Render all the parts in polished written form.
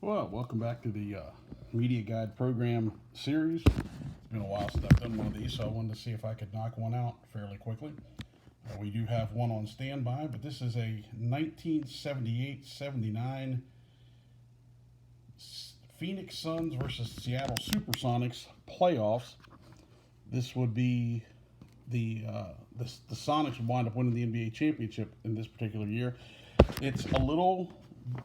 Well, welcome back to the Media Guide Program series. It's been a while since I've done one of these, so I wanted to see if I could knock one out fairly quickly. We do have one on standby, but this is a 1978-79 Phoenix Suns versus Seattle SuperSonics playoffs. This would be the Sonics would wind up winning the NBA championship in this particular year. It's a little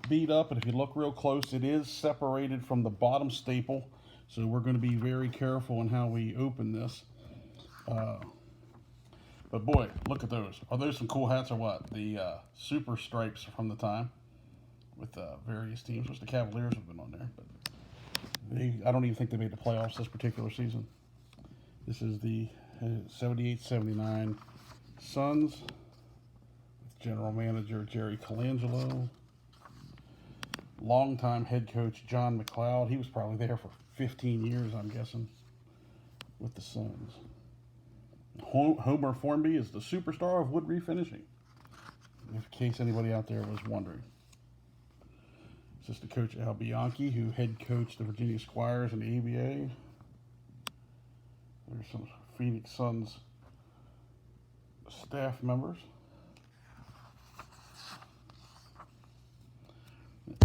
beat up, and if you look real close, it is separated from the bottom staple, so we're going to be very careful in how we open this. But boy, look at those. Are those some cool hats or what? The super stripes from the time with various teams, which the Cavaliers have been on there, but I don't even think they made the playoffs this particular season. This is the 78-79 Suns with general manager Jerry Colangelo. Longtime head coach John McLeod. He was probably there for 15 years, I'm guessing, with the Suns. Homer Formby is the superstar of wood refinishing, in case anybody out there was wondering. Assistant coach Al Bianchi, who head coached the Virginia Squires in the ABA. There's some Phoenix Suns staff members.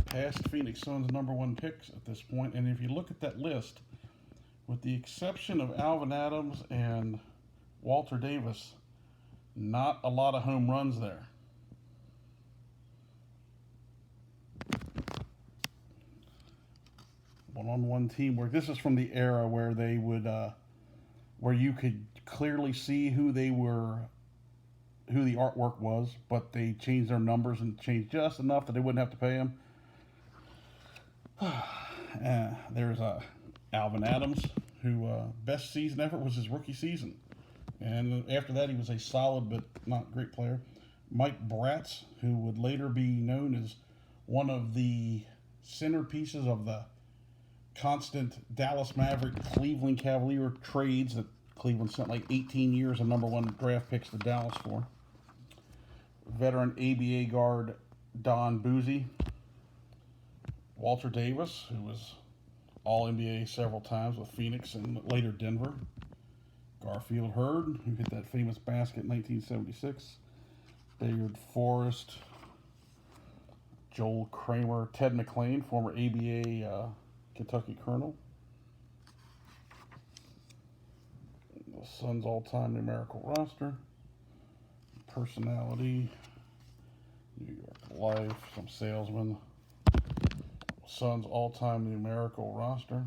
Past Phoenix Suns #1 picks at this point, and if you look at that list, with the exception of Alvin Adams and Walter Davis, not a lot of home runs there. One-on-one teamwork. This is from the era where they would, where you could clearly see who they were, who the artwork was, but they changed their numbers and changed just enough that they wouldn't have to pay them. There's Alvin Adams, who best season ever was his rookie season, and after that he was a solid but not great player. Mike Bratz, who would later be known as one of the centerpieces of the constant Dallas Maverick Cleveland Cavalier trades that Cleveland sent like 18 years of #1 draft picks to Dallas for. Veteran ABA guard Don Buzzi. Walter Davis, who was All-NBA several times with Phoenix and later Denver. Garfield Hurd, who hit that famous basket in 1976. Bayard Forrest. Joel Kramer. Ted McClain, former ABA Kentucky Colonel. The Suns' all-time numerical roster. Personality. New York Life. Some salesmen. Suns' all-time numerical roster.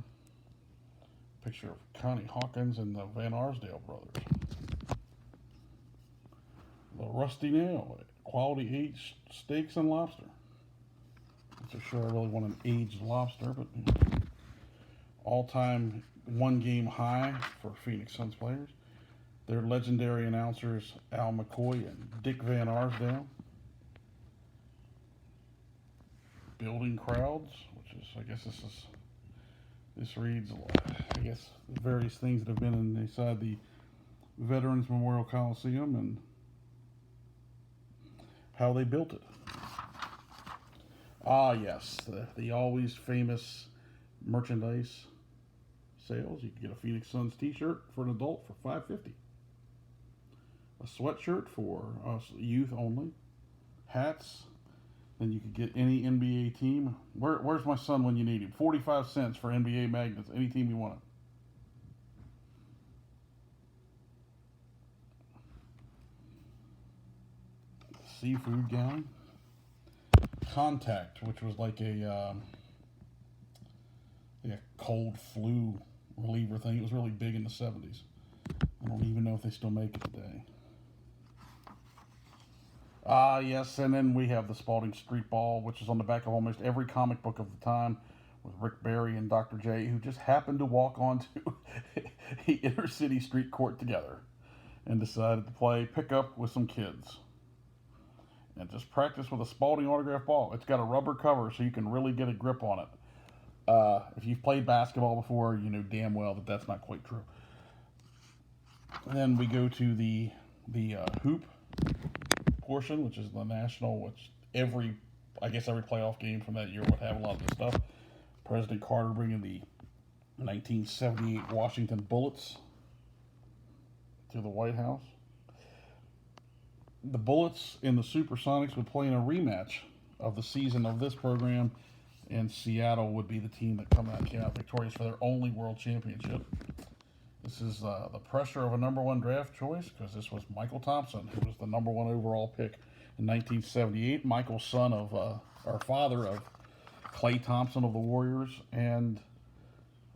Picture of Connie Hawkins and the Van Arsdale brothers. The Rusty Nail, quality aged steaks and lobster. I'm not so sure I really want an aged lobster, but all-time one-game high for Phoenix Suns players. Their legendary announcers Al McCoy and Dick Van Arsdale. Building crowds, which is, I guess this reads, I guess, various things that have been inside the Veterans Memorial Coliseum and how they built it. Ah, yes, the always famous merchandise sales. You can get a Phoenix Suns t-shirt for an adult for $5.50. A sweatshirt for youth only. Hats. Then you could get any NBA team. Where's my son when you need him? 45 cents for NBA magnets. Any team you want. Seafood gown. Contact, which was like a cold flu reliever thing. It was really big in the 70s. I don't even know if they still make it today. Yes, and then we have the Spalding Street Ball, which is on the back of almost every comic book of the time, with Rick Barry and Dr. J, who just happened to walk onto the inner city street court together and decided to play pickup with some kids and just practice with a Spalding autograph ball. It's got a rubber cover so you can really get a grip on it. If you've played basketball before, you know damn well that that's not quite true. And then we go to the hoop portion, which is the national, which every playoff game from that year would have a lot of this stuff. President Carter bringing the 1978 Washington Bullets to the White House. The Bullets and the SuperSonics would play in a rematch of the season of this program, and Seattle would be the team that came out victorious for their only world championship. This is the pressure of a number one draft choice, because this was Michael Thompson, who was the number one overall pick in 1978. Michael's son of, or father of Clay Thompson of the Warriors, and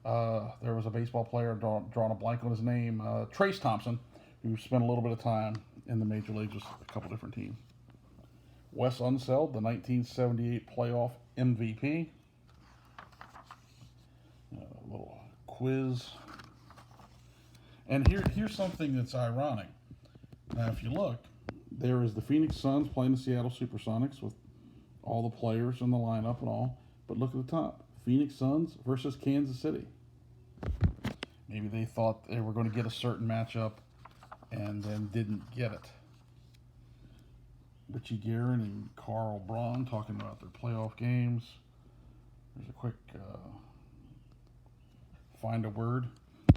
there was a baseball player, drawing a blank on his name, Trace Thompson, who spent a little bit of time in the major leagues with a couple different teams. Wes Unseld, the 1978 playoff MVP. A little quiz. And here's something that's ironic. Now, if you look, there is the Phoenix Suns playing the Seattle SuperSonics with all the players in the lineup and all. But look at the top. Phoenix Suns versus Kansas City. Maybe they thought they were going to get a certain matchup and then didn't get it. Richie Guerin and Carl Braun talking about their playoff games. There's a quick find a word.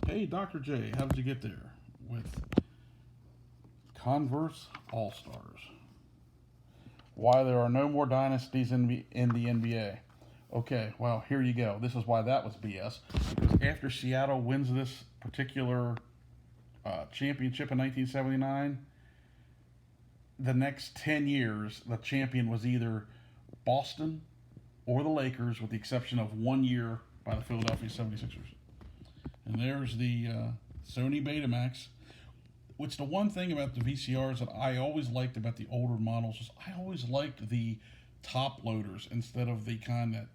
Hey, Dr. J, how did you get there? With Converse All-Stars. Why there are no more dynasties in the NBA. Okay, well, here you go. This is why that was BS. Because after Seattle wins this particular championship in 1979, the next 10 years, the champion was either Boston or the Lakers, with the exception of 1 year by the Philadelphia 76ers. And there's the Sony Betamax, which the one thing about the VCRs that I always liked about the older models was I always liked the top loaders instead of the kind that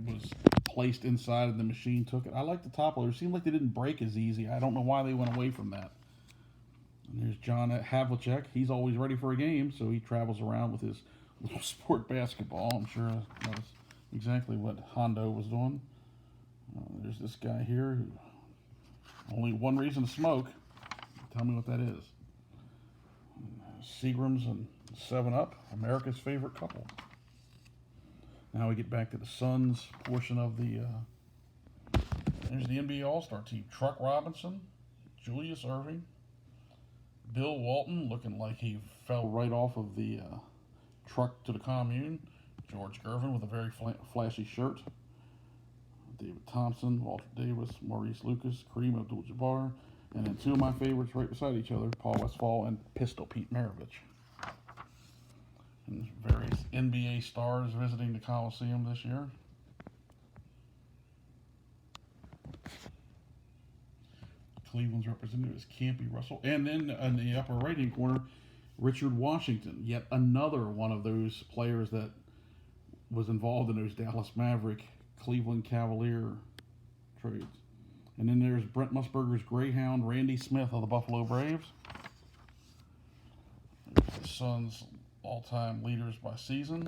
was placed inside and the machine took it. I liked the top loaders. It seemed like they didn't break as easy. I don't know why they went away from that. And there's John Havlicek. He's always ready for a game, so he travels around with his little sport basketball. I'm sure that was exactly what Hondo was doing. There's this guy here who only one reason to smoke. Tell me what that is. Seagram's and 7-Up, America's favorite couple. Now we get back to the Suns portion of the... there's the NBA All-Star team. Truck Robinson, Julius Erving, Bill Walton, looking like he fell right off of the truck to the commune. George Gervin with a very flashy shirt. David Thompson, Walter Davis, Maurice Lucas, Kareem Abdul-Jabbar, and then two of my favorites right beside each other, Paul Westphal and Pistol Pete Maravich. And various NBA stars visiting the Coliseum this year. Cleveland's representative is Campy Russell. And then in the upper right-hand corner, Richard Washington, yet another one of those players that was involved in those Dallas Maverick, Cleveland Cavalier trades. And then there's Brent Musburger's Greyhound, Randy Smith of the Buffalo Braves. There's the Suns' all-time leaders by season.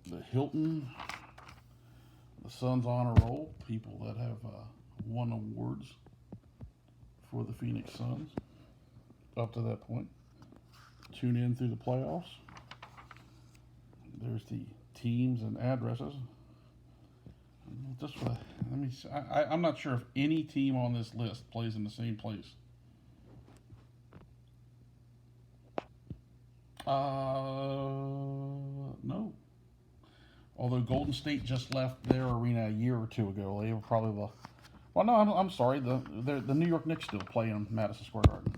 The Hilton, the Suns Honor Roll, people that have won awards for the Phoenix Suns up to that point. Tune in through the playoffs. There's the teams and addresses. Just for, let me see. I'm not sure if any team on this list plays in the same place. No. Although Golden State just left their arena a year or two ago, they were probably the. Well, no, I'm sorry. The New York Knicks still play in Madison Square Garden.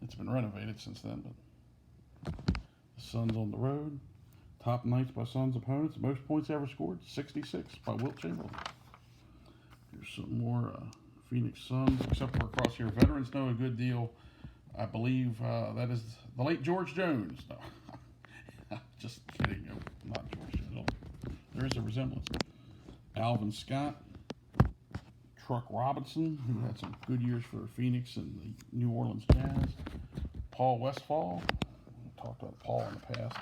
It's been renovated since then, but the Suns on the road. Top nights by Suns opponents. Most points ever scored, 66 by Wilt Chamberlain. Here's some more Phoenix Suns, except for across here. Veterans know a good deal. I believe that is the late George Jones. No, just kidding. No, not George Jones. There is a resemblance. Alvin Scott, Truck Robinson, who had some good years for Phoenix and the New Orleans Jazz. Paul Westphal. We talked about Paul in the past.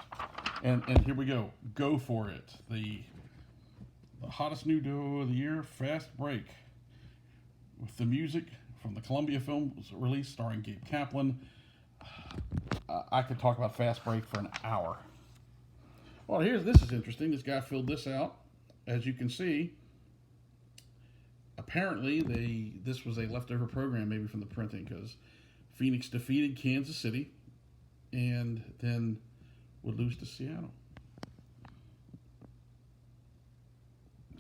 And here we go. Go for it. The hottest new duo of the year, Fast Break. With the music from the Columbia Films release starring Gabe Kaplan, I could talk about Fast Break for an hour. Well, this is interesting. This guy filled this out. As you can see, apparently this was a leftover program maybe from the printing, because Phoenix defeated Kansas City and then would lose to Seattle.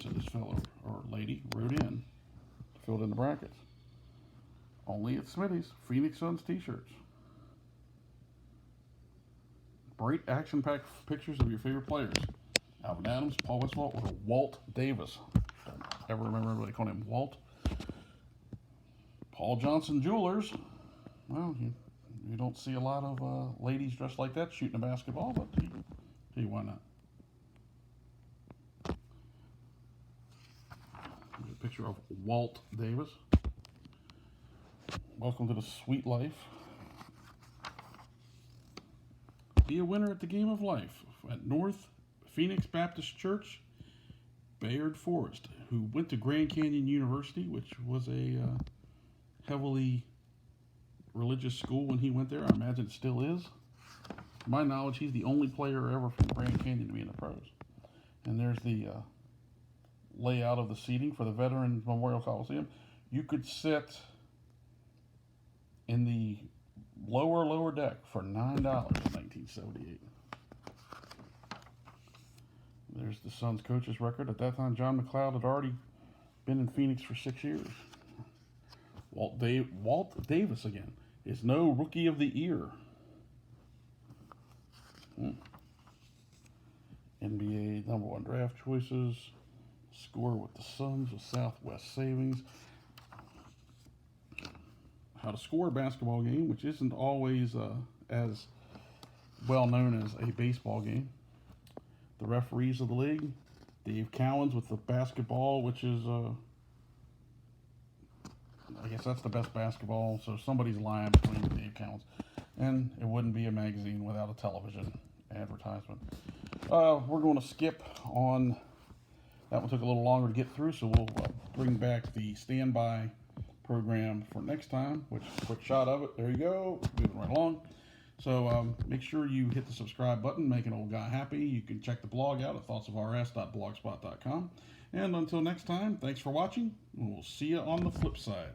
So this fellow or lady wrote in, filled in the brackets. Only at Smitty's, Phoenix Suns t-shirts. Great action-packed pictures of your favorite players. Alvin Adams, Paul Westphal, or Walt Davis. Don't ever remember everybody calling him Walt. Paul Johnson Jewelers. Well, you don't see a lot of ladies dressed like that shooting a basketball, but hey, why not? Here's a picture of Walt Davis. Welcome to the sweet life. Be a winner at the game of life at North Phoenix Baptist Church, Bayard Forest, who went to Grand Canyon University, which was a heavily religious school when he went there. I imagine it still is. To my knowledge, he's the only player ever from Grand Canyon to be in the pros. And there's the layout of the seating for the Veterans Memorial Coliseum. You could sit in the lower deck for $9 in 1978. There's the Suns coach's record. At that time, John McLeod had already been in Phoenix for 6 years. Walt Davis again is no rookie of the year. NBA #1 draft choices. Score with the Suns with Southwest Savings. How to score a basketball game, which isn't always as well known as a baseball game. The referees of the league. Dave Cowens with the basketball, which is, I guess that's the best basketball, so somebody's lying between Dave Cowens. And it wouldn't be a magazine without a television advertisement. We're going to skip on, that one took a little longer to get through, so we'll bring back the standby program for next time, which is a quick shot of it. There you go, moving right along. So make sure you hit the subscribe button, make an old guy happy. You can check the blog out at thoughtsofrs.blogspot.com. And until next time, thanks for watching, and we'll see you on the flip side.